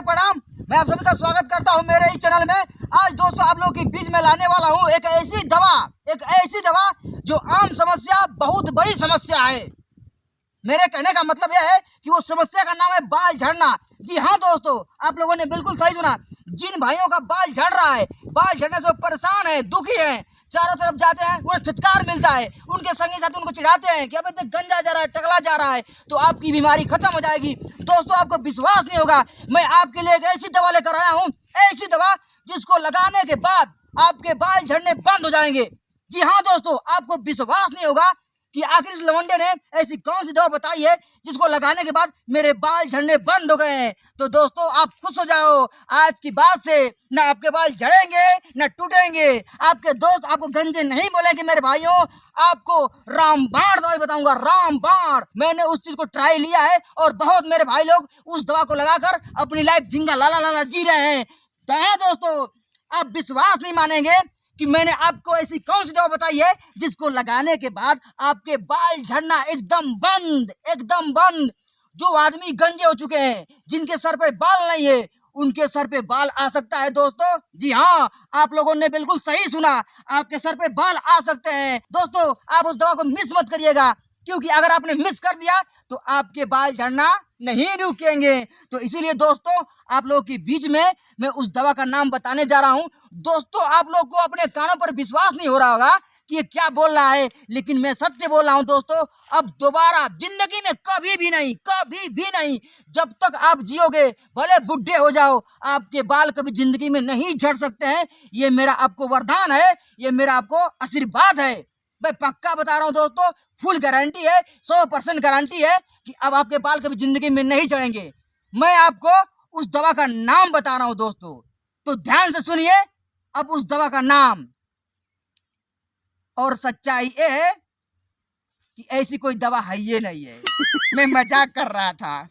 नमस्ते प्रणाम। मैं आप सभी का स्वागत करता हूं मेरे ही चैनल में। आज दोस्तों आप लोगों के बीच में लाने वाला हूं एक ऐसी दवा जो आम समस्या बहुत बड़ी समस्या है। मेरे कहने का मतलब यह है कि वो समस्या का नाम है बाल झड़ना। जी हाँ दोस्तों, आप लोगों ने बिल्कुल सही सुना। जिन भाइयों का बाल झड़ रहा है, बाल झड़ने से परेशान है, दुखी है, चारों तरफ जाते हैं, उन्हें छिटकार मिलता है, उनके संगी साथी उनको चिढ़ाते हैं कि अबे तो गंजा जा रहा है, टकला जा रहा है, तो आपकी बीमारी खत्म हो जाएगी। दोस्तों आपको विश्वास नहीं होगा, मैं आपके लिए एक ऐसी दवा लेकर आया हूँ, ऐसी दवा जिसको लगाने के बाद आपके बाल झड़ने बंद हो जाएंगे। जी हाँ दोस्तों, आपको विश्वास नहीं होगा कि आखिर इस लवंडे ने ऐसी कौन सी दवा बताई है जिसको लगाने के बाद मेरे बाल झड़ने बंद हो गए हैं। तो दोस्तों आप खुश हो जाओ, आज की बात से न आपके बाल झड़ेंगे न टूटेंगे। आपके दोस्त आपको गंजे नहीं बोलेंगे मेरे भाइयों। आपको रामबाण दवाई बताऊंगा, रामबाण। मैंने उस चीज को ट्राई लिया है और बहुत मेरे भाई लोग उस दवा को लगाकर अपनी लाइफ झिंगा लाला लाला जी रहे हैं। तो हाँ दोस्तों, आप विश्वास नहीं मानेंगे कि मैंने आपको ऐसी कौन सी दवा बताई है जिसको लगाने के बाद आपके बाल झड़ना एकदम बंद। जो आदमी गंजे हो चुके हैं, जिनके सर पे बाल नहीं है, उनके सर पे बाल आ सकता है दोस्तों। जी हाँ, आप लोगों ने बिल्कुल सही सुना, आपके सर पे बाल आ सकते हैं। दोस्तों आप उस दवा को मिस मत करिएगा, क्योंकि अगर आपने मिस कर दिया तो आपके बाल झड़ना नहीं रुकेंगे। तो इसीलिए दोस्तों आप लोगों के बीच में मैं उस दवा का नाम बताने जा रहा हूं। दोस्तों आप लोग को अपने कानों पर विश्वास नहीं हो रहा होगा कि ये क्या बोल रहा है, लेकिन मैं सत्य बोल रहा हूं दोस्तों। अब दोबारा जिंदगी में कभी भी नहीं, जब तक आप जियोगे, भले बुढ़े हो जाओ, आपके बाल कभी जिंदगी में नहीं झड़ सकते हैं। ये मेरा आपको वरदान है, ये मेरा आपको आशीर्वाद है। मैं पक्का बता रहा हूं दोस्तों, फुल गारंटी है, 100% गारंटी है कि अब आपके बाल कभी जिंदगी में नहीं झड़ेंगे। मैं आपको उस दवा का नाम बता रहा हूं दोस्तों, तो ध्यान से सुनिए अब उस दवा का नाम। और सच्चाई ये है कि ऐसी कोई दवा है ये नहीं है। मैं मजाक कर रहा था।